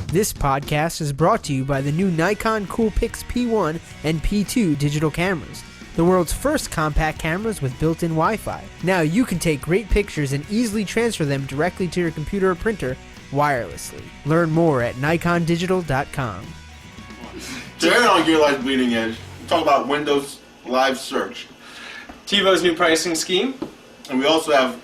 This podcast is brought to you by the new Nikon Coolpix P1 and P2 digital cameras, the world's first compact cameras with built-in Wi-Fi. Now you can take great pictures and easily transfer them directly to your computer or printer wirelessly. Learn more at nikondigital.com. Today on Gear Live's Bleeding Edge, we talk about Windows Live Search, TiVos' new pricing scheme, and we also have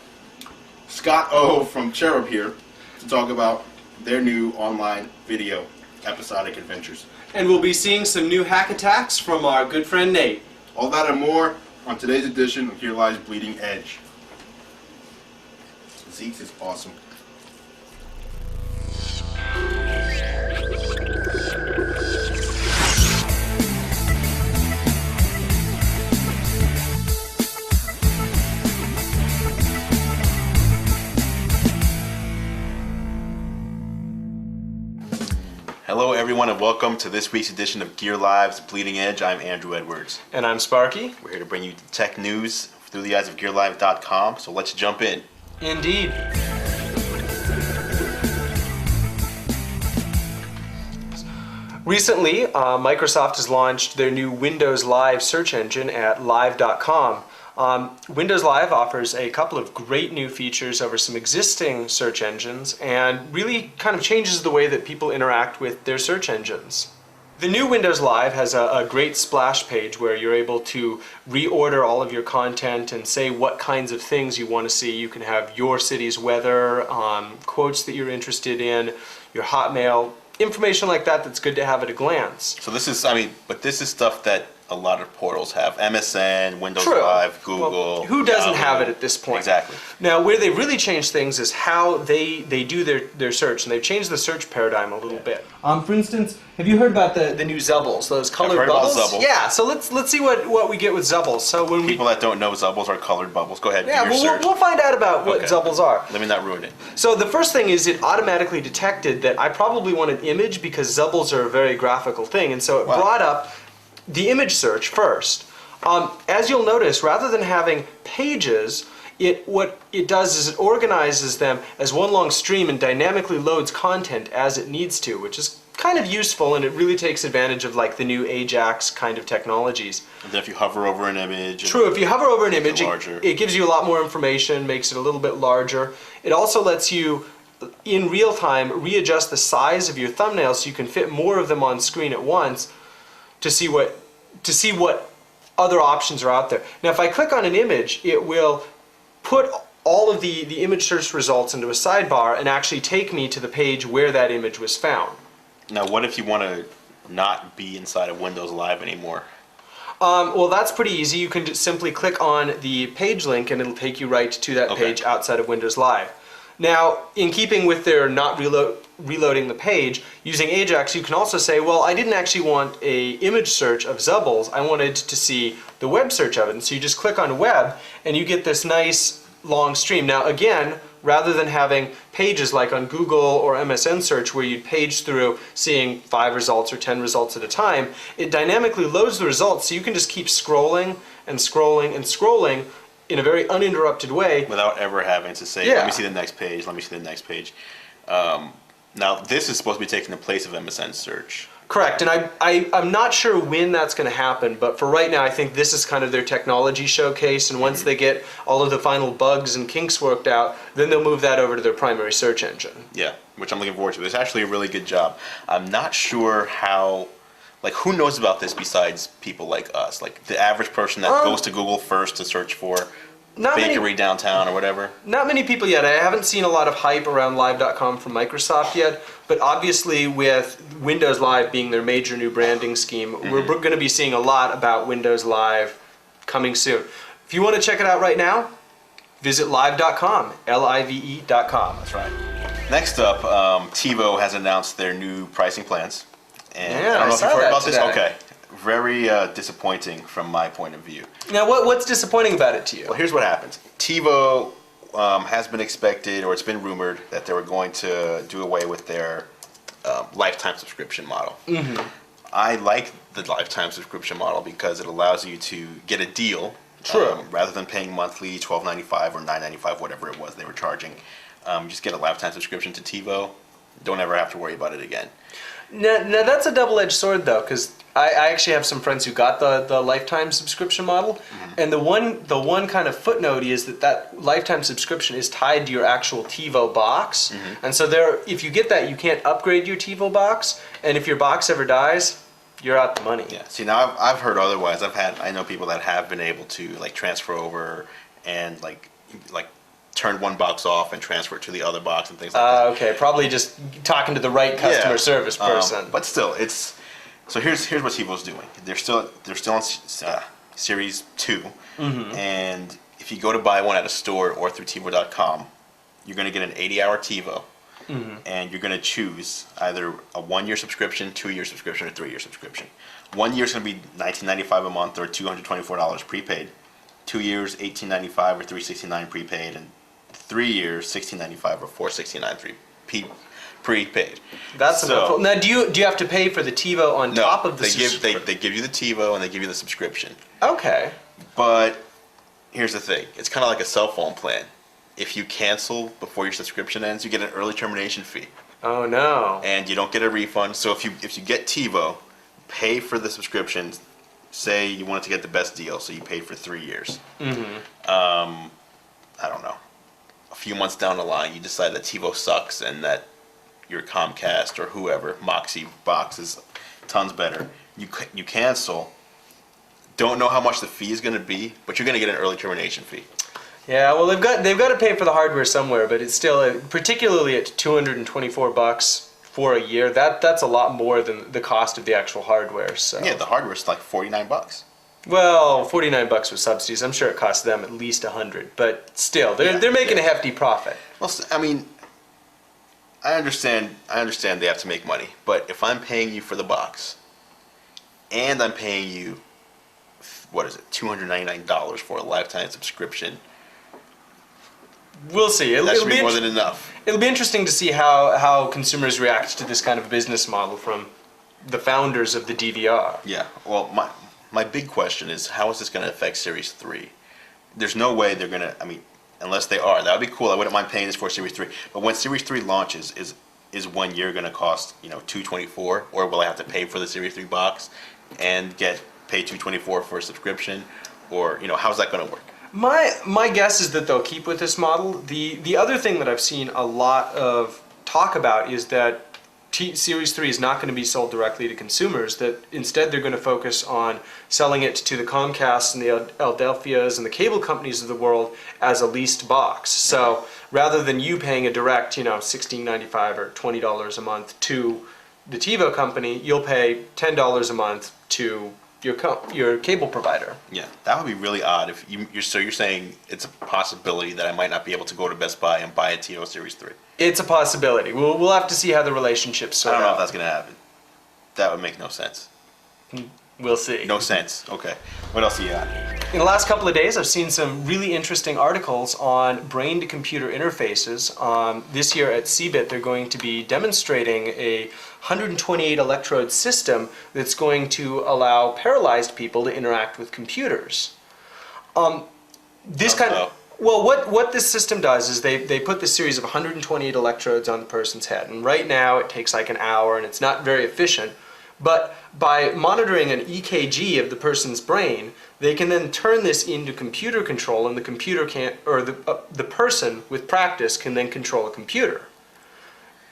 Scott O from Cherub here to talk about their new online video episodic adventures. and we'll be seeing some new hack attacks from our good friend Nate. All that and more on today's edition of Gear Live's Bleeding Edge. Zeke's is awesome. Hello everyone and welcome to this week's edition of Gear Live's Bleeding Edge. I'm Andrew Edwards. And I'm Sparky. We're here to bring you tech news through the eyes of GearLive.com, so let's jump in. Indeed. Recently, Microsoft has launched their new Windows Live search engine at live.com. Windows Live offers a couple of great new features over some existing search engines and really kind of changes the way that people interact with their search engines. The new Windows Live has a great splash page where you're able to reorder all of your content and say what kinds of things you want to see. You can have your city's weather, quotes that you're interested in, your Hotmail, information like that that's good to have at a glance. So this is, but this is stuff that a lot of portals have. MSN, Windows True. Live, Google. Well, who doesn't Yahoo. have it at this point? Exactly. Now, where they've really changed things is how they do their search, and they've changed the search paradigm a little bit. For instance, have you heard about the new Zubbles, those colored heard about bubbles? Zubbles. Yeah, so let's see what we get with Zubbles. So when People that don't know Zubbles are colored bubbles. Go ahead, do your we'll search. we'll find out about what Okay. Zubbles are. Let me not ruin it. So the first thing is it automatically detected that I probably want an image because Zubbles are a very graphical thing, and so it brought up the image search first. As you'll notice, rather than having pages, what it does is it organizes them as one long stream and dynamically loads content as it needs to, which is kind of useful, and it really takes advantage of like the new Ajax kind of technologies. And then if you hover over an image... True, if you hover over an image, larger. it gives you a lot more information, makes it a little bit larger. It also lets you, in real time, readjust the size of your thumbnails so you can fit more of them on screen at once to see what other options are out there. Now if I click on an image, it will put all of the image search results into a sidebar and actually take me to the page where that image was found. Now what if you want to not be inside of Windows Live anymore? Well, that's pretty easy. You can just simply click on the page link and it'll take you right to that page outside of Windows Live. Now, in keeping with their not reloading the page, using Ajax, you can also say, well, I didn't actually want an image search of Zubbles, I wanted to see the web search of it. And so you just click on web and you get this nice long stream. Now again, rather than having pages like on Google or MSN search where you'd page through seeing 5 results or 10 results at a time, it dynamically loads the results so you can just keep scrolling and scrolling and scrolling in a very uninterrupted way. Without ever having to say, let me see the next page, let me see the next page. Now this is supposed to be taking the place of MSN search. Correct, and I'm not sure when that's going to happen, but for right now I think this is kind of their technology showcase, and once they get all of the final bugs and kinks worked out, then they'll move that over to their primary search engine. Yeah, which I'm looking forward to. It's actually a really good job. I'm not sure how, who knows about this besides people like us? Like the average person that goes to Google first to search for bakery downtown or whatever? Not many people yet. I haven't seen a lot of hype around live.com from Microsoft yet, but obviously with Windows Live being their major new branding scheme, we're going to be seeing a lot about Windows Live coming soon. If you want to check it out right now, visit live.com, live.com. That's right. Next up, TiVo has announced their new pricing plans. And I don't know if you've heard about this. Okay. Very disappointing from my point of view. Now, what's disappointing about it to you? Well, here's what happens. TiVo has been expected, or it's been rumored, that they were going to do away with their lifetime subscription model. I like the lifetime subscription model because it allows you to get a deal. True. Rather than paying monthly $12.95 or $9.95, whatever it was they were charging. You just get a lifetime subscription to TiVo. don't ever have to worry about it again. Now that's a double-edged sword, though, because I actually have some friends who got the lifetime subscription model, and the one kind of footnote is that lifetime subscription is tied to your actual TiVo box, and so if you get that, you can't upgrade your TiVo box, and if your box ever dies, you're out the money. Yeah. See, now I've heard otherwise. I know people that have been able to like transfer over and like turn one box off and transfer it to the other box and things like that. Okay, probably just talking to the right customer service person. But still, it's so here's what TiVo's doing. They're still on Series 2, and if you go to buy one at a store or through TiVo.com, you're going to get an 80-hour TiVo, and you're going to choose either a 1-year subscription, 2-year subscription, or 3-year subscription. 1 year is going to be $19.95 a month or $224 prepaid. 2 years, $18.95 or $369 prepaid, and 3 years, $16.95 or $469 prepaid. That's enough. Now, do you have to pay for the TiVo on top of the subscription? They give you the TiVo and they give you the subscription. Okay. But here's the thing: it's kind of like a cell phone plan. If you cancel before your subscription ends, you get an early termination fee. Oh no! And you don't get a refund. So if you get TiVo, pay for the subscription. Say you wanted to get the best deal, so you paid for 3 years. I don't know. A few months down the line, you decide that TiVo sucks and that your Comcast or whoever Moxie box is tons better. You cancel. Don't know how much the fee is going to be, but you're going to get an early termination fee. Yeah, well they've got to pay for the hardware somewhere, but it's still particularly at $224 for a year. That's a lot more than the cost of the actual hardware. So yeah, the hardware is like $49. Well, $49 with subsidies. I'm sure it costs them at least $100, but still, they're making a hefty profit. Well, I mean, I understand they have to make money, but if I'm paying you for the box, and I'm paying you, what is it, $299 for a lifetime subscription? We'll see. That should be more than enough. It'll be interesting to see how consumers react to this kind of business model from the founders of the DVR. Yeah. Well, my big question is, how is this going to affect Series 3? There's no way they're going to, I mean, unless they are. That would be cool. I wouldn't mind paying this for Series 3. But when Series 3 launches, is 1 year going to cost, $224? Or will I have to pay for the Series 3 box and pay $224 for a subscription? Or, how's that going to work? My guess is that they'll keep with this model. The other thing that I've seen a lot of talk about is that Series 3 is not going to be sold directly to consumers, that instead they're going to focus on selling it to the Comcasts and the Delphias and the cable companies of the world as a leased box. So rather than you paying a direct, $16.95 or $20 a month to the TiVo company, you'll pay $10 a month to your cable provider. Yeah, that would be really odd. If you're saying it's a possibility that I might not be able to go to Best Buy and buy a TiVo Series 3. It's a possibility. We'll have to see how the relationship's sort I don't know out. if that's going to happen. That would make no sense. We'll see. No sense. Okay. What else do you got? In the last couple of days, I've seen some really interesting articles on brain-to-computer interfaces. This year at CeBIT, they're going to be demonstrating a 128 electrode system that's going to allow paralyzed people to interact with computers. What this system does is they put this series of 128 electrodes on the person's head, and right now it takes like an hour and it's not very efficient. But by monitoring an EKG of the person's brain, they can then turn this into computer control, and the computer the person with practice can then control a computer.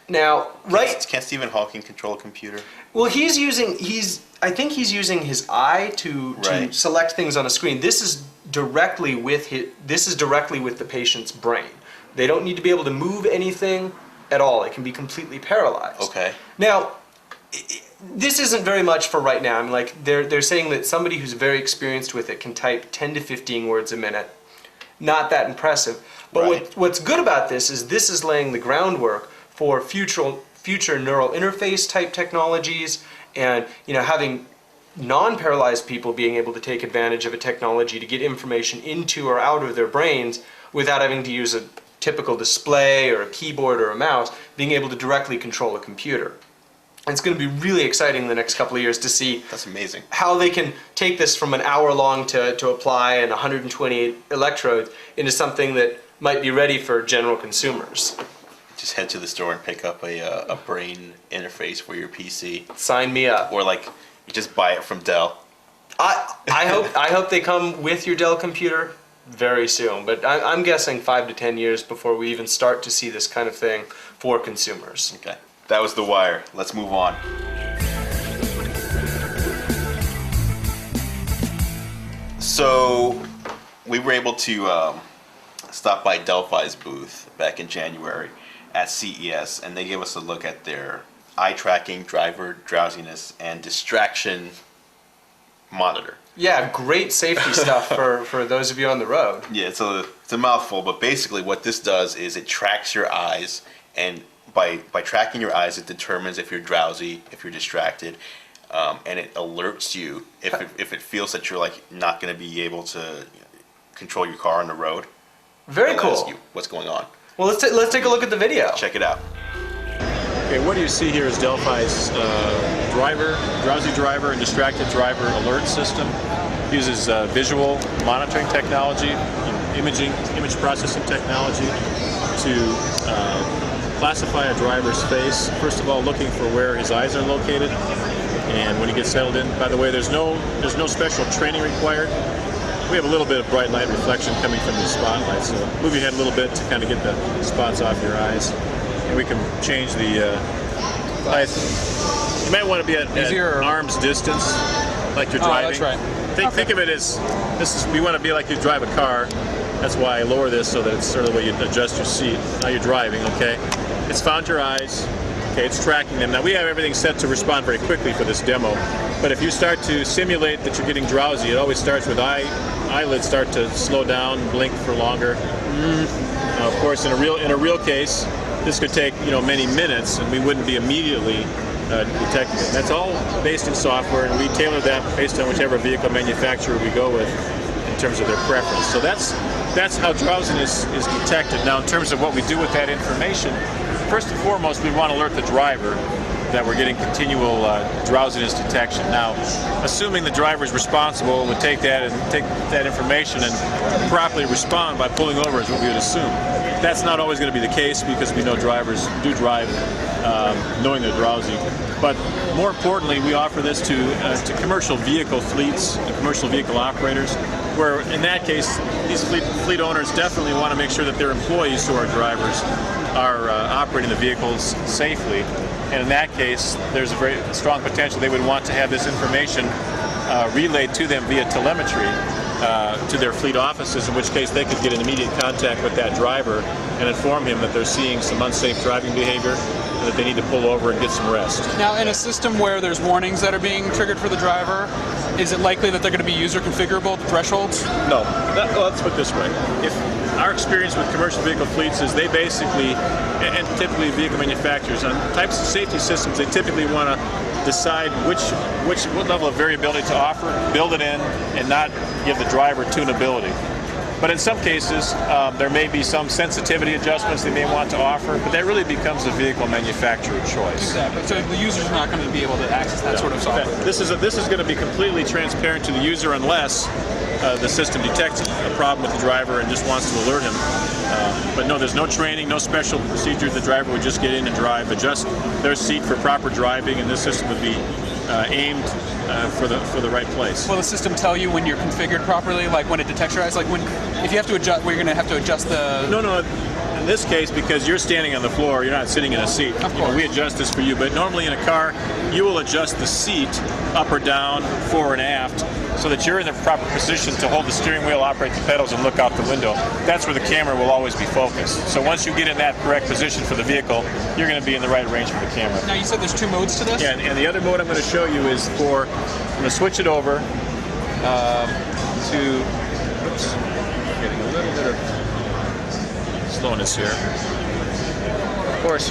Now, Can't Stephen Hawking control a computer? Well, I think he's using his eye to select things on a screen. This is directly with the patient's brain. They don't need to be able to move anything at all. It can be completely paralyzed. Okay. Now, this isn't very much for right now. I mean, like they're saying that somebody who's very experienced with it can type 10 to 15 words a minute. Not that impressive. But what's good about this is laying the groundwork for future neural interface type technologies, and having non-paralyzed people being able to take advantage of a technology to get information into or out of their brains without having to use a typical display or a keyboard or a mouse, being able to directly control a computer. And it's going to be really exciting the next couple of years to see. That's amazing. How they can take this from an hour long to apply and 128 electrodes into something that might be ready for general consumers. just head to the store and pick up a brain interface for your PC. Sign me up. Or like you just buy it from Dell. I hope they come with your Dell computer very soon, but I'm guessing 5 to 10 years before we even start to see this kind of thing for consumers. Okay, that was The Wire. Let's move on. So we were able to stop by Delphi's booth back in January at CES, and they gave us a look at their eye tracking, driver drowsiness, and distraction monitor. Yeah, great safety stuff for those of you on the road. Yeah, it's a mouthful, but basically what this does is it tracks your eyes, and by tracking your eyes, it determines if you're drowsy, if you're distracted, and it alerts you if it feels that you're like not going to be able to control your car on the road. Very It'll cool. ask you what's going on. Well, let's take a look at the video. Check it out. Okay, what you see here is Delphi's drowsy driver and distracted driver alert system. It uses visual monitoring technology, image processing technology to classify a driver's face. First of all, looking for where his eyes are located, and when he gets settled in. By the way, there's no special training required. We have a little bit of bright light reflection coming from the spotlight, so move your head a little bit to kind of get the spots off your eyes. And we can change the height. You might want to be at arm's distance, like you're driving. That's right. Think of it as we want to be like you drive a car. That's why I lower this so that it's sort of the way you adjust your seat. Now you're driving, okay? It's found your eyes. Okay, it's tracking them. Now we have everything set to respond very quickly for this demo, but if you start to simulate that you're getting drowsy, it always starts with eyelids start to slow down, blink for longer. Now, of course, in a real case, this could take many minutes, and we wouldn't be immediately detecting it. That's all based in software, and we tailor that based on whichever vehicle manufacturer we go with in terms of their preference. So that's how drowsiness is detected. Now, in terms of what we do with that information, first and foremost, we want to alert the driver that we're getting continual drowsiness detection. Now, assuming the driver is responsible, would take that information and properly respond by pulling over is what we would assume. That's not always going to be the case because we know drivers do drive knowing they're drowsy. But more importantly, we offer this to commercial vehicle fleets and commercial vehicle operators, where in that case, these fleet owners definitely want to make sure that their employees who are drivers are operating the vehicles safely. And in that case, there's a very strong potential they would want to have this information relayed to them via telemetry to their fleet offices, in which case they could get in immediate contact with that driver and inform him that they're seeing some unsafe driving behavior and that they need to pull over and get some rest. Now, in a system where there's warnings that are being triggered for the driver, is it likely that they're going to be user configurable thresholds? No. Let's put it this way. If our experience with commercial vehicle fleets is they basically, and typically vehicle manufacturers, on types of safety systems, they typically want to decide what level of variability to offer, build it in, and not give the driver tunability. But in some cases, there may be some sensitivity adjustments they may want to offer, but that really becomes a vehicle manufacturer choice. Exactly. So the user's not going to be able to access that sort of software. This is going to be completely transparent to the user unless the system detects a problem with the driver and just wants to alert him. But no, there's no training, no special procedure. The driver would just get in and drive, adjust their seat for proper driving, and this system would be aimed for the right place. Will the system tell you when you're configured properly, like when it detects your eyes? Like if you have to adjust, you're going to have to adjust the... No. In this case, because you're standing on the floor, you're not sitting in a seat. Of course. We adjust this for you, but normally in a car, you will adjust the seat up or down, fore and aft, so that you're in the proper position to hold the steering wheel, operate the pedals, and look out the window. That's where the camera will always be focused. So once you get in that correct position for the vehicle, you're going to be in the right range for the camera. Now, you said there's 2 modes to this? Yeah, and the other mode I'm going to show you is I'm going to switch it over to, oops, getting a little bit of slowness here. Of course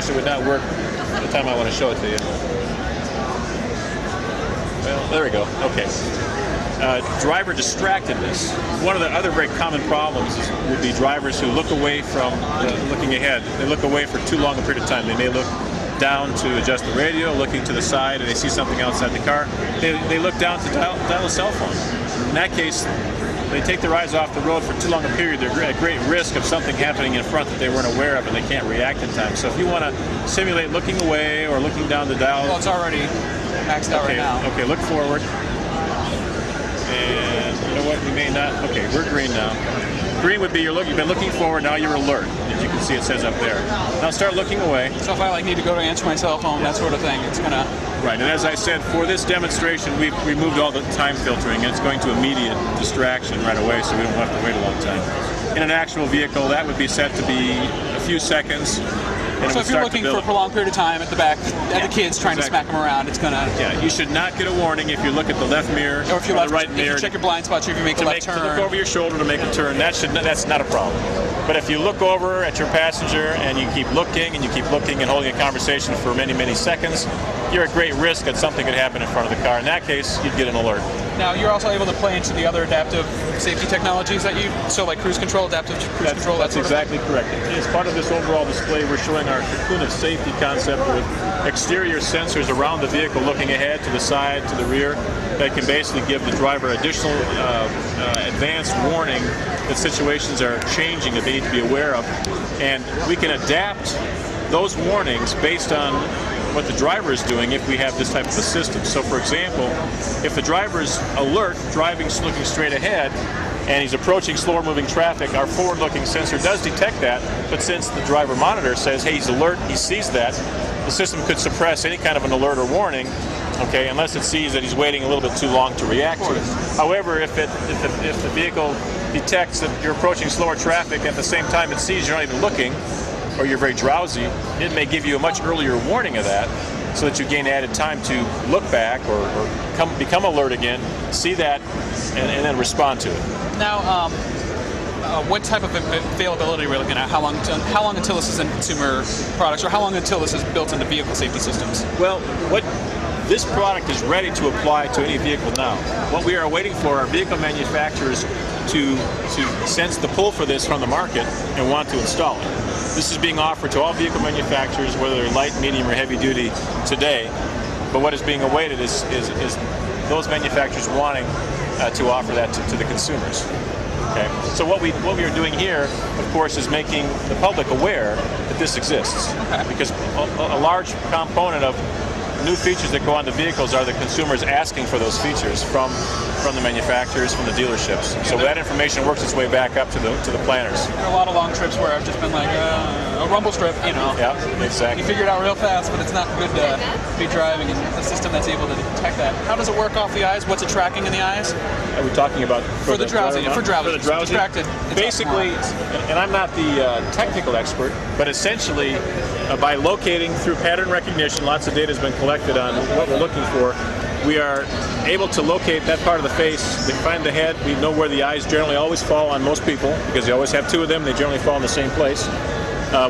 it would not work the time I want to show it to you. Well, there we go. Okay. Driver distractedness. One of the other very common problems would be drivers who look away from looking ahead. They look away for too long a period of time. They may look down to adjust the radio, looking to the side, and they see something outside the car. They look down to dial a cell phone. In that case, they take their eyes off the road for too long a period, they're at great risk of something happening in front that they weren't aware of and they can't react in time. So if you want to simulate looking away or looking down the dial. Well, it's already maxed out right now. Okay, look forward. And you know what, we may not, okay, we're green now. Green would be you've been looking forward, now you're alert. As you can see, it says up there. Now start looking away. So if I need to go to answer my cell phone, that sort of thing, it's gonna... Right, and as I said, for this demonstration, we've removed all the time filtering, and it's going to immediate distraction right away, so we don't have to wait a long time. In an actual vehicle, that would be set to be a few seconds. So if you're looking for a prolonged period of time at the back, at the kids trying to smack them around, it's gonna... Yeah, you should not get a warning if you look at the left mirror or if you the right mirror. If you check your blind spots, or if you make a left turn. To look over your shoulder to make a turn, that's not a problem. But if you look over at your passenger and you keep looking and holding a conversation for many, many seconds, you're at great risk that something could happen in front of the car. In that case, you'd get an alert. Now, you're also able to play into the other adaptive safety technologies that so like cruise control, adaptive cruise control, that's exactly correct. As part of this overall display, we're showing our cocoon of safety concept with exterior sensors around the vehicle looking ahead, to the side, to the rear, that can basically give the driver additional advanced warning that situations are changing that they need to be aware of. And we can adapt those warnings based on what the driver is doing if we have this type of a system. So for example, if the driver is alert, driving, looking straight ahead, and he's approaching slower moving traffic, our forward-looking sensor does detect that, but since the driver monitor says, hey, he's alert, he sees that, the system could suppress any kind of an alert or warning, okay, unless it sees that he's waiting a little bit too long to react to it. However, if the vehicle detects that you're approaching slower traffic, at the same time it sees you're not even looking, or you're very drowsy, it may give you a much earlier warning of that, so that you gain added time to look back or become alert again, see that, and then respond to it. Now, what type of availability are we looking at? How long until this is in consumer products, or how long until this is built into vehicle safety systems? Well, this product is ready to apply to any vehicle now. What we are waiting for are vehicle manufacturers to sense the pull for this from the market and want to install it. This is being offered to all vehicle manufacturers, whether they're light, medium, or heavy duty today. But what is being awaited is those manufacturers wanting to offer that to the consumers. Okay. So what we are doing here, of course, is making the public aware that this exists. Okay. Because a large component of new features that go onto vehicles are the consumers asking for those features from the manufacturers, from the dealerships. So that information works its way back up to the planners. There are a lot of long trips where I've just been like, a rumble strip, you know. Yeah, exactly. You figure it out real fast, but it's not good to be driving in a system that's able to detect that. How does it work off the eyes? What's it tracking in the eyes? Are we talking about for the drowsy? For drowsy. Distracted. Basically, and I'm not the technical expert, but essentially, by locating through pattern recognition, lots of data has been collected on what we're looking for. We are able to locate that part of the face, we find the head, we know where the eyes generally always fall on most people, because they always have two of them, they generally fall in the same place.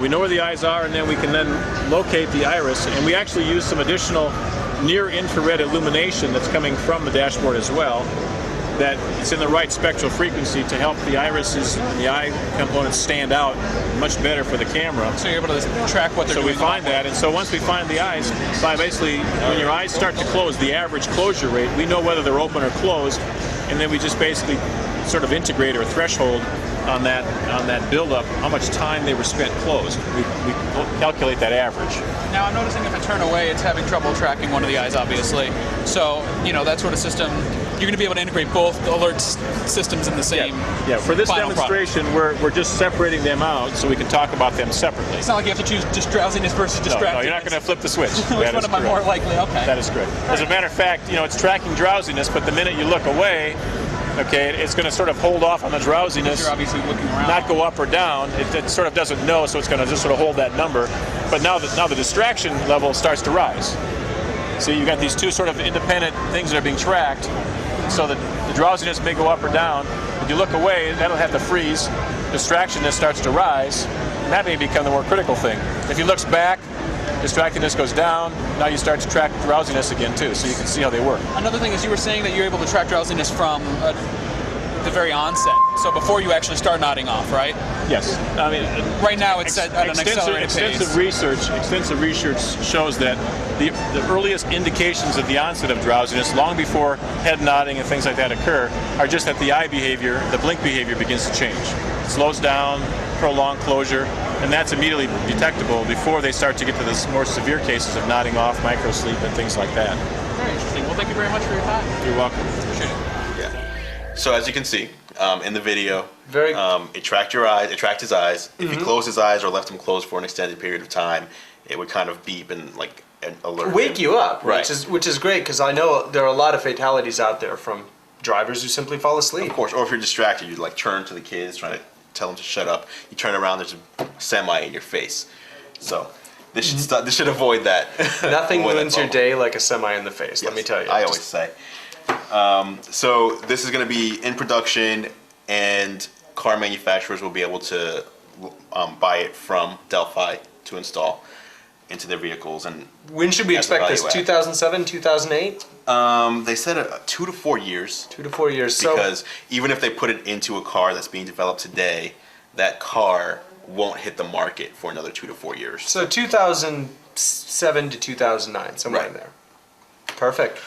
We know where the eyes are, and then we can then locate the iris, and we actually use some additional near-infrared illumination that's coming from the dashboard as well, that it's in the right spectral frequency to help the irises and the eye components stand out much better for the camera. So you're able to track what they're doing. So we find that, and so once we find the eyes, by basically when your eyes start to close, the average closure rate, we know whether they're open or closed, and then we just basically sort of integrate or threshold on that build-up, how much time they were spent closed. We calculate that average. Now I'm noticing if I turn away, it's having trouble tracking one of the eyes, obviously. So, you know, that sort of system, you're going to be able to integrate both alert systems in the same. Yeah. For this demonstration, we're just separating them out so we can talk about them separately. It's not like you have to choose just drowsiness versus distractedness. No, you're not going to flip the switch. Which one am I more likely? Okay. That is correct. As a matter of fact, you know, it's tracking drowsiness, but the minute you look away, okay, it's going to sort of hold off on the drowsiness. You're obviously looking around. Not go up or down. It sort of doesn't know, so it's going to just sort of hold that number. But now the distraction level starts to rise. See, you've got these two sort of independent things that are being tracked, so that the drowsiness may go up or down. If you look away, that'll have to freeze. Distractionness starts to rise, and that may become the more critical thing. If he looks back, distractedness goes down. Now you start to track drowsiness again too, so you can see how they work. Another thing is you were saying that you're able to track drowsiness from the very onset. So before you actually start nodding off, right? Yes. I mean, right now it's at an accelerated pace. Extensive research shows that the earliest indications of the onset of drowsiness, long before head nodding and things like that occur, are just that the eye behavior, the blink behavior begins to change. It slows down, prolonged closure, and that's immediately detectable before they start to get to the more severe cases of nodding off, microsleep, and things like that. Very interesting. Well, thank you very much for your time. You're welcome. Appreciate it. Yeah. So as you can see in the video, Very. It tracked your eyes. It tracked his eyes. If you closed his eyes or left them closed for an extended period of time, it would kind of beep and like alert Wake him. you up, Right. which is great because I know there are a lot of fatalities out there from drivers who simply fall asleep. Of course. Or if you're distracted, you like turn to the kids, trying to tell them to shut up. You turn around, there's a semi in your face. So this should this should avoid that. Nothing Avoid that ruins your bubble. day like a semi in the face. Let me tell you. I always say. So this is going to be in production, and car manufacturers will be able to buy it from Delphi to install into their vehicles. And When should we That's the expect this? value add. 2007, 2008? they said 2 to 4 years. 2 to 4 years. Because even if they put it into a car that's being developed today, that car won't hit the market for another 2 to 4 years. So 2007 to 2009, somewhere in Right. there. Perfect.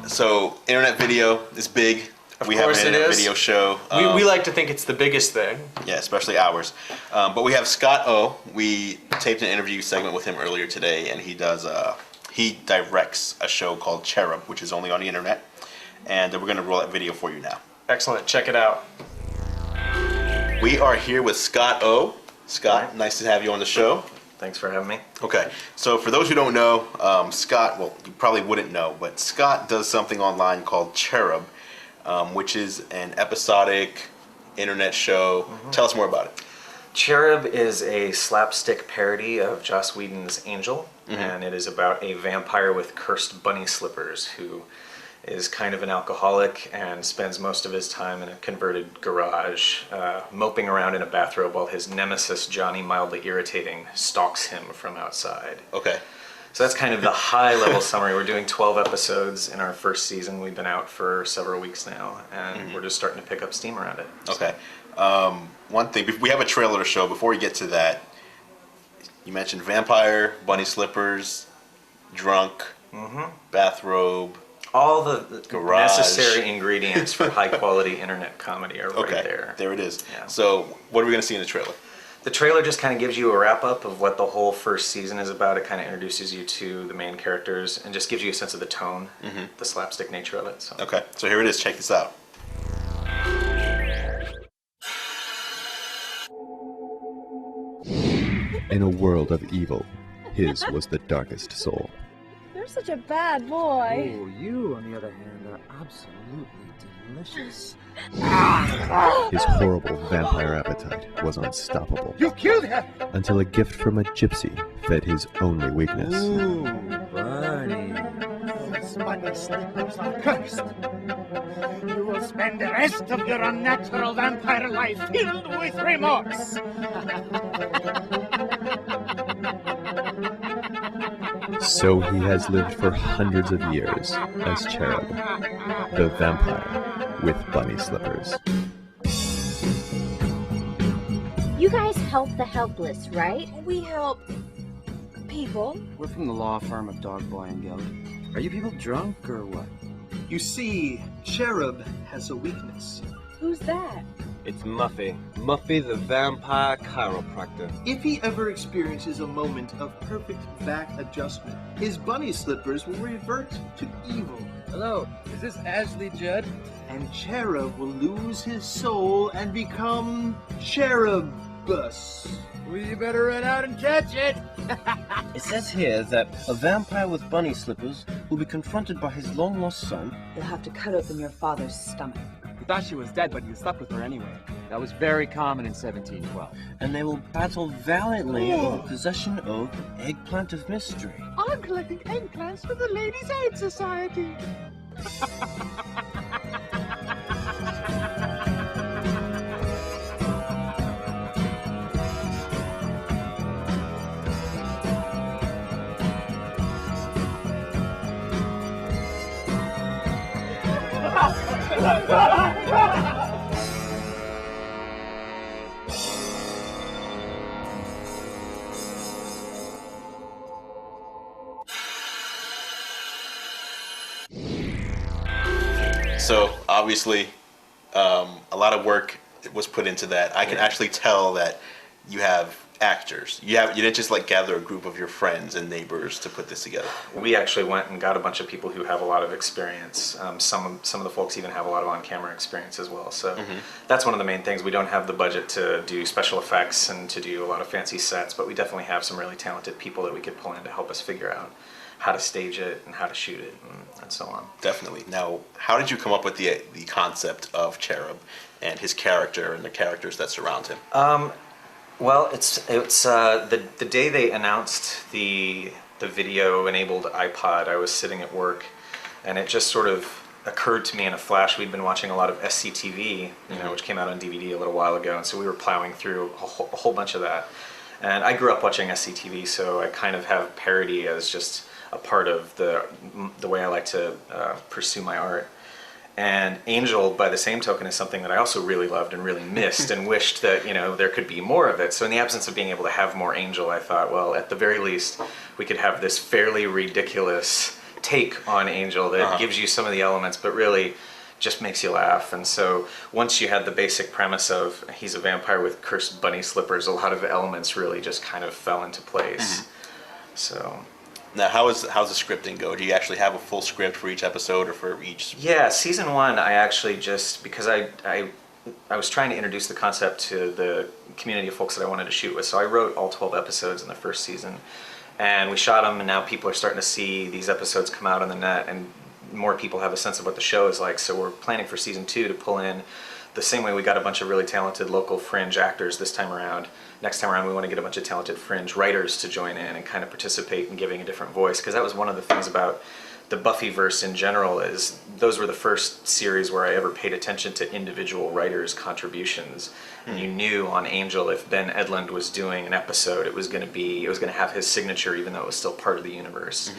So internet video is big. We have course an it internet is. video show. We like to think it's the biggest thing. Yeah, especially ours. But we have Scott O. We taped an interview segment with him earlier today, and he directs a show called Cherub, which is only on the internet. And we're going to roll that video for you now. Excellent. Check it out. We are here with Scott O. Scott, nice to have you on the show. Thanks for having me. Okay, so for those who don't know, Scott, well, you probably wouldn't know, but Scott does something online called Cherub, which is an episodic internet show. Tell us more about it. Cherub is a slapstick parody of Joss Whedon's Angel, and it is about a vampire with cursed bunny slippers who is kind of an alcoholic and spends most of his time in a converted garage, moping around in a bathrobe while his nemesis, Johnny Mildly Irritating, stalks him from outside. Okay. So that's kind of the high-level summary. We're doing 12 episodes in our first season. We've been out for several weeks now, and we're just starting to pick up steam around it. Okay. One thing, we have a trailer to show. Before we get to that, you mentioned vampire, bunny slippers, drunk, bathrobe. All the Garage. necessary ingredients for high-quality internet comedy are right there. There it is. Yeah. So what are we going to see in the trailer? The trailer just kind of gives you a wrap-up of what the whole first season is about. It kind of introduces you to the main characters and just gives you a sense of the tone, the slapstick nature of it. So. Okay, so here it is. Check this out. In a world of evil, his was the darkest soul. You're such a bad boy. Oh, you, on the other hand, are absolutely delicious. His horrible vampire appetite was unstoppable. You killed her! Until a gift from a gypsy fed his only weakness. Ooh, Bunny. Those bunny slippers are cursed. You will spend the rest of your unnatural vampire life filled with remorse. So he has lived for hundreds of years as Cherub, the vampire with bunny slippers. You guys help the helpless, right? We help people. We're from the law firm of Dog Boy and Gilly. Are you people drunk or what? You see, Cherub has a weakness. Who's that? It's Muffy. Muffy the vampire chiropractor. If he ever experiences a moment of perfect back adjustment, his bunny slippers will revert to evil. Hello, is this Ashley Judd? And Cherub will lose his soul and become Cherubus. Well, you better run out and catch it! It says here that a vampire with bunny slippers will be confronted by his long-lost son. You'll have to cut open your father's stomach. You thought she was dead, but you slept with her anyway. That was very common in 1712. And they will battle valiantly over possession of Eggplant of Mystery. I'm collecting eggplants for the Ladies' Aid Society. So obviously, a lot of work was put into that. I can actually tell that you have actors. You didn't just like gather a group of your friends and neighbors to put this together. We actually went and got a bunch of people who have a lot of experience. Some of the folks even have a lot of on-camera experience as well. So that's one of the main things. We don't have the budget to do special effects and to do a lot of fancy sets, but we definitely have some really talented people that we could pull in to help us figure out how to stage it and how to shoot it and so on. Definitely. Now, how did you come up with the concept of Cherub and his character and the characters that surround him? Well, it's the day they announced the video-enabled iPod, I was sitting at work, and it just sort of occurred to me in a flash. We'd been watching a lot of SCTV, which came out on DVD a little while ago, and so we were plowing through a whole bunch of that. And I grew up watching SCTV, so I kind of have parody as just a part of the way I like to pursue my art. And Angel, by the same token, is something that I also really loved and really missed and wished that, there could be more of it. So in the absence of being able to have more Angel, I thought, well, at the very least, we could have this fairly ridiculous take on Angel that gives you some of the elements, but really just makes you laugh. And so once you had the basic premise of he's a vampire with cursed bunny slippers, a lot of elements really just kind of fell into place. So... Now, how's the scripting go? Do you actually have a full script for each episode or for each? Yeah, season 1, I actually just, because I was trying to introduce the concept to the community of folks that I wanted to shoot with, so I wrote all 12 episodes in the first season, and we shot them, and now people are starting to see these episodes come out on the net, and more people have a sense of what the show is like, so we're planning for season 2 to pull in the same way we got a bunch of really talented local fringe actors this time around. Next time around we want to get a bunch of talented fringe writers to join in and kind of participate in giving a different voice, because that was one of the things about the Buffyverse in general, is those were the first series where I ever paid attention to individual writers' contributions. And you knew on Angel, if Ben Edlund was doing an episode, it was going to have his signature even though it was still part of the universe.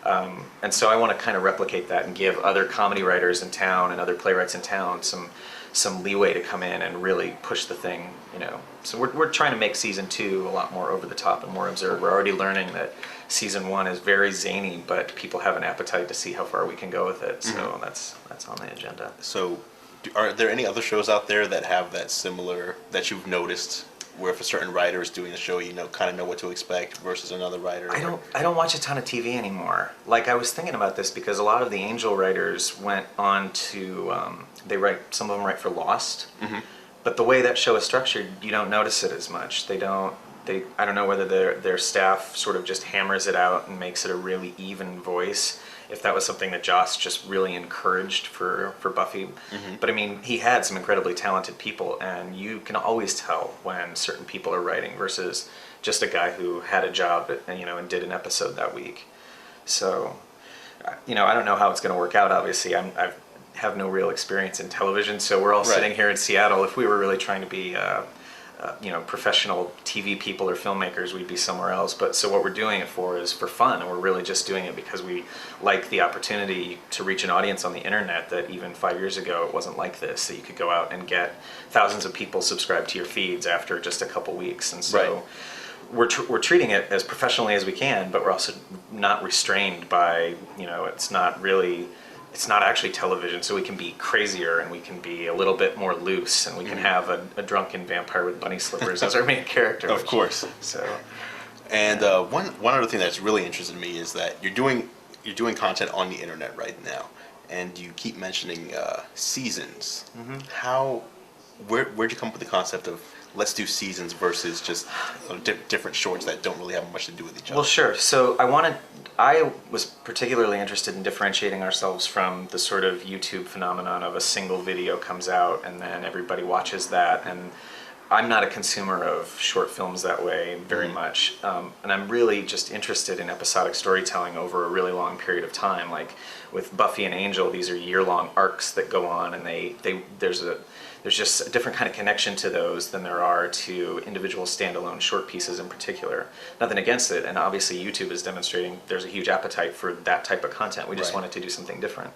And so I want to kind of replicate that and give other comedy writers in town and other playwrights in town some leeway to come in and really push the thing, So we're trying to make season 2 a lot more over the top and more observed. We're already learning that season 1 is very zany, but people have an appetite to see how far we can go with it. So that's on the agenda. So are there any other shows out there that have that similar, that you've noticed, where if a certain writer is doing a show, kind of know what to expect versus another writer? I don't watch a ton of TV anymore. Like, I was thinking about this because a lot of the Angel writers went on to, some of them write for Lost, but the way that show is structured, you don't notice it as much. I don't know whether their staff sort of just hammers it out and makes it a really even voice, if that was something that Joss just really encouraged for Buffy. But I mean, he had some incredibly talented people, and you can always tell when certain people are writing versus just a guy who had a job and did an episode that week. So, I don't know how it's going to work out. Obviously, I have no real experience in television, so we're all sitting here in Seattle. If we were really trying to be professional TV people or filmmakers, we'd be somewhere else. But so what we're doing it for is for fun, and we're really just doing it because we like the opportunity to reach an audience on the internet that even 5 years ago it wasn't like this, that you could go out and get thousands of people subscribed to your feeds after just a couple weeks. And so we're treating it as professionally as we can, but we're also not restrained by, it's not actually television, so we can be crazier and we can be a little bit more loose, and we can have a drunken vampire with bunny slippers as our main character. Of course. So, and one other thing that's really interested me is that you're doing content on the internet right now, and you keep mentioning seasons. Where'd you come up with the concept of let's do seasons versus just different shorts that don't really have much to do with each other? Well, sure. So I was particularly interested in differentiating ourselves from the sort of YouTube phenomenon of a single video comes out and then everybody watches that. And I'm not a consumer of short films that way very much. And I'm really just interested in episodic storytelling over a really long period of time. Like with Buffy and Angel, these are year-long arcs that go on, and there's just a different kind of connection to those than there are to individual standalone short pieces in particular. Nothing against it, and obviously YouTube is demonstrating there's a huge appetite for that type of content. We just wanted to do something different.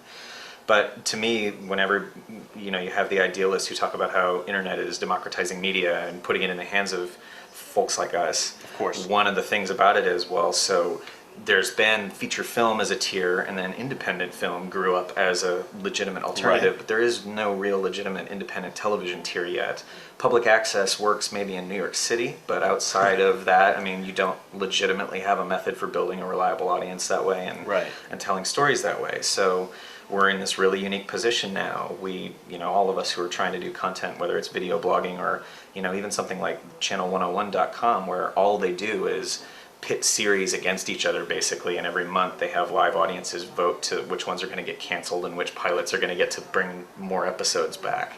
But to me, whenever you have the idealists who talk about how internet is democratizing media and putting it in the hands of folks like us, of course, one of the things about it is, well, so there's been feature film as a tier, and then independent film grew up as a legitimate alternative, Right. but there is no real legitimate independent television tier yet. Public access works maybe in New York City, but outside of that, I mean, you don't legitimately have a method for building a reliable audience that way and, Right. and telling stories that way. So we're in this really unique position now. We, all of us who are trying to do content, whether it's video blogging or, even something like channel101.com, where all they do is pit series against each other basically, and every month they have live audiences vote to which ones are going to get canceled and which pilots are going to get to bring more episodes back.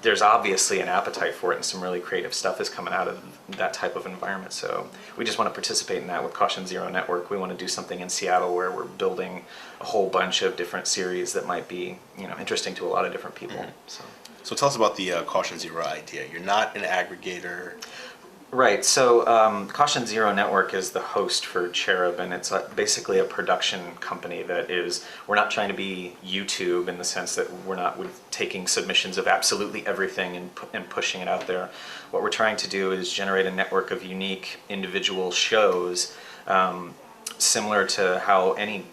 There's obviously an appetite for it, and some really creative stuff is coming out of that type of environment. So we just want to participate in that with Caution Zero Network. We want to do something in Seattle where we're building a whole bunch of different series that might be, interesting to a lot of different people. Mm-hmm. So tell us about the Caution Zero idea. You're not an aggregator. Right, so Caution Zero Network is the host for Cherub, and it's basically a production company that we're not trying to be YouTube in the sense that we're taking submissions of absolutely everything and pushing it out there. What we're trying to do is generate a network of unique individual shows, similar to how any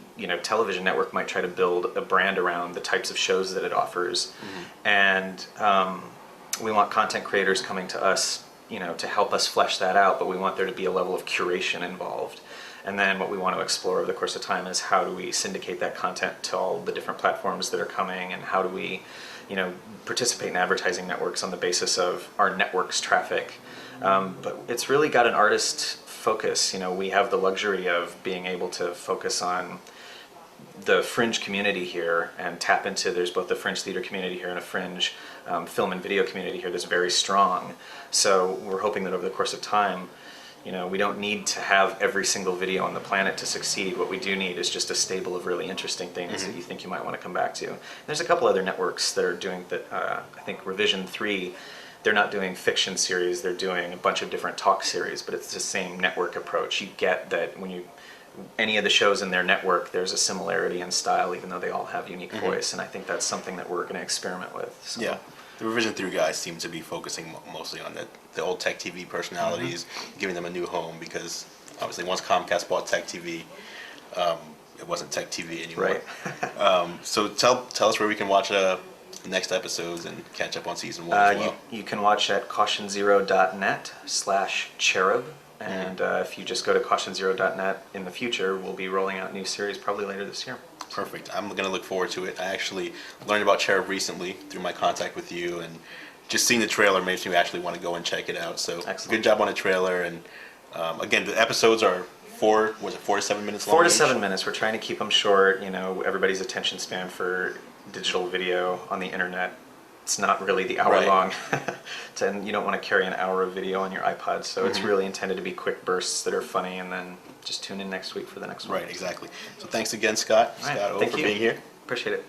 television network might try to build a brand around the types of shows that it offers. Mm-hmm. And we want content creators coming to us to help us flesh that out, but we want there to be a level of curation involved. And then what we want to explore over the course of time is how do we syndicate that content to all the different platforms that are coming, and how do we, participate in advertising networks on the basis of our network's traffic. But it's really got an artist focus. We have the luxury of being able to focus on the fringe community here and tap into, there's both a fringe theater community here and a fringe film and video community here that's very strong. So we're hoping that over the course of time, we don't need to have every single video on the planet to succeed. What we do need is just a stable of really interesting things mm-hmm. that you think you might want to come back to. There's a couple other networks that are doing that. I think Revision 3, they're not doing fiction series, they're doing a bunch of different talk series, but it's the same network approach. You get that when any of the shows in their network, there's a similarity in style, even though they all have unique mm-hmm. voice, and I think that's something that we're going to experiment with. So. Yeah, the Revision 3 guys seem to be focusing mostly on the old Tech TV personalities, mm-hmm. giving them a new home, because obviously once Comcast bought Tech TV, it wasn't Tech TV anymore. Right. So tell us where we can watch the next episodes and catch up on season 1 as well. You can watch at cautionzero.net/cherub. And if you just go to cautionzero.net in the future, we'll be rolling out new series probably later this year. Perfect. I'm going to look forward to it. I actually learned about Cherub recently through my contact with you, and just seeing the trailer makes me actually want to go and check it out. So excellent. Good job on the trailer. And again, the episodes are 4 to 7 minutes long? 4 to 7 minutes. We're trying to keep them short. Everybody's attention span for digital video on the internet, it's not really the hour long, and you don't want to carry an hour of video on your iPod, so mm-hmm. it's really intended to be quick bursts that are funny, and then just tune in next week for the next one. Right, exactly. So thanks again, Scott. All right. Scott, Thank for you. being here. Appreciate it.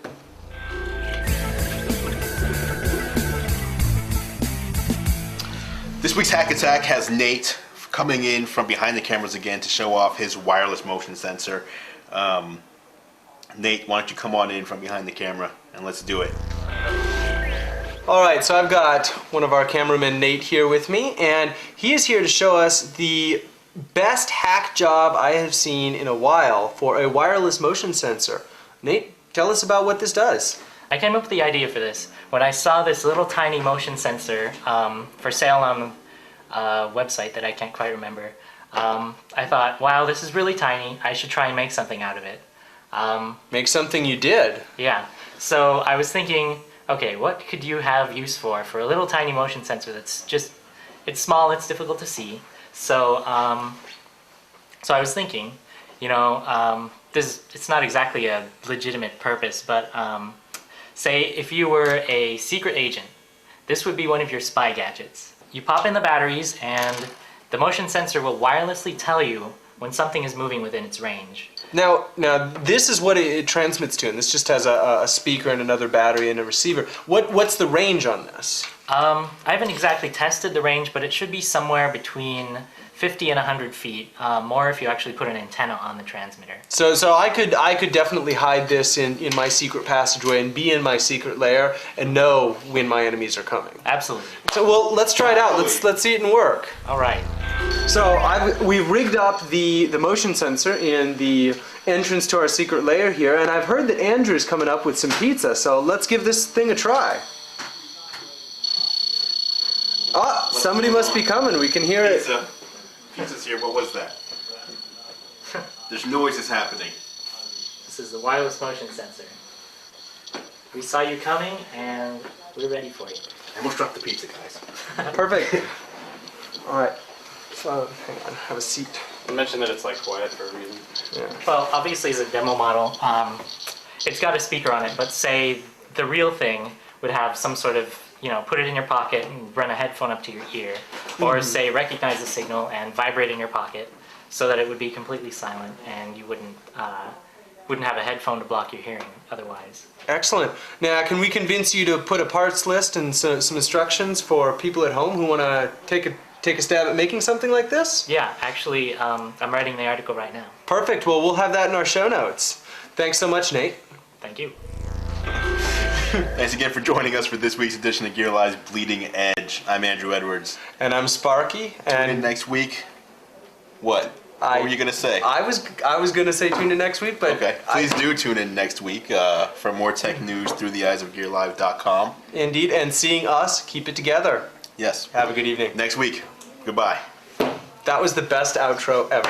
This week's Hack Attack has Nate coming in from behind the cameras again to show off his wireless motion sensor. Nate, why don't you come on in from behind the camera and let's do it. Alright, so I've got one of our cameramen, Nate, here with me, and he is here to show us the best hack job I have seen in a while for a wireless motion sensor. Nate, tell us about what this does. I came up with the idea for this when I saw this little tiny motion sensor for sale on a website that I can't quite remember. I thought, wow, this is really tiny. I should try and make something out of it. Make something you did? Yeah. So I was thinking, okay, what could you have use for a little tiny motion sensor that's just, it's small, it's difficult to see. So, so I was thinking, it's not exactly a legitimate purpose, but say if you were a secret agent, this would be one of your spy gadgets. You pop in the batteries and the motion sensor will wirelessly tell you when something is moving within its range. Now this is what it transmits to, and this just has a speaker and another battery and a receiver. What's the range on this? I haven't exactly tested the range, but it should be somewhere between 50 and 100 feet, more if you actually put an antenna on the transmitter. So I could definitely hide this in my secret passageway and be in my secret lair and know when my enemies are coming. Absolutely. So well, let's try it out. Let's see it in work. All right. So we've rigged up the motion sensor in the entrance to our secret lair here, and I've heard that Andrew's coming up with some pizza, so let's give this thing a try. Ah, somebody must be coming. We can hear it. Pizza's here. What was that? There's noises happening. This is the wireless motion sensor. We saw you coming, and we're ready for you. I almost dropped the pizza, guys. Perfect. All right. So, hang on. Have a seat. You mentioned that it's like quiet for a reason. Yeah. Well, obviously, it's a demo model. It's got a speaker on it, but say the real thing would have some sort of, put it in your pocket and run a headphone up to your ear, or say recognize the signal and vibrate in your pocket, so that it would be completely silent and you wouldn't have a headphone to block your hearing otherwise. Excellent. Now, can we convince you to put a parts list and some instructions for people at home who want to take a stab at making something like this? Yeah, actually, I'm writing the article right now. Perfect. Well, we'll have that in our show notes. Thanks so much, Nate. Thank you. Thanks again for joining us for this week's edition of Gear Live's Bleeding Edge. I'm Andrew Edwards. And I'm Sparky. Tune in next week. What were you going to say? I was going to say tune in next week, but... Okay. Please do tune in next week for more tech news through the eyes of GearLive.com. Indeed, and seeing us keep it together. Yes. Have a good evening. Next week. Goodbye. That was the best outro ever.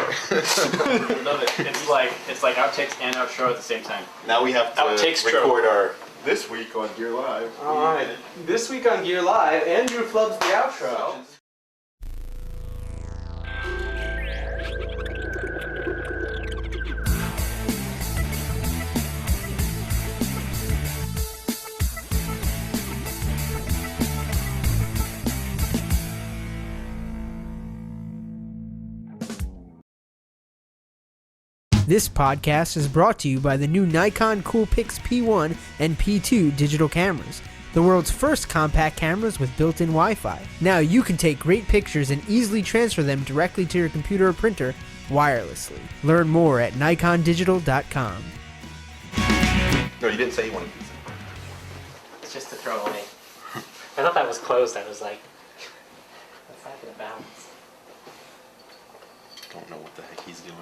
Love it. It's like outtakes and outro at the same time. Now we have to record our this week on Gear Live. All right. This week on Gear Live, Andrew flubs the outro. This podcast is brought to you by the new Nikon Coolpix P1 and P2 digital cameras, the world's first compact cameras with built-in Wi-Fi. Now you can take great pictures and easily transfer them directly to your computer or printer wirelessly. Learn more at nikondigital.com. No, you didn't say you wanted pizza. It's just to throw away. I thought that was closed. I was like, that's not going to bounce. Don't know what the heck he's doing.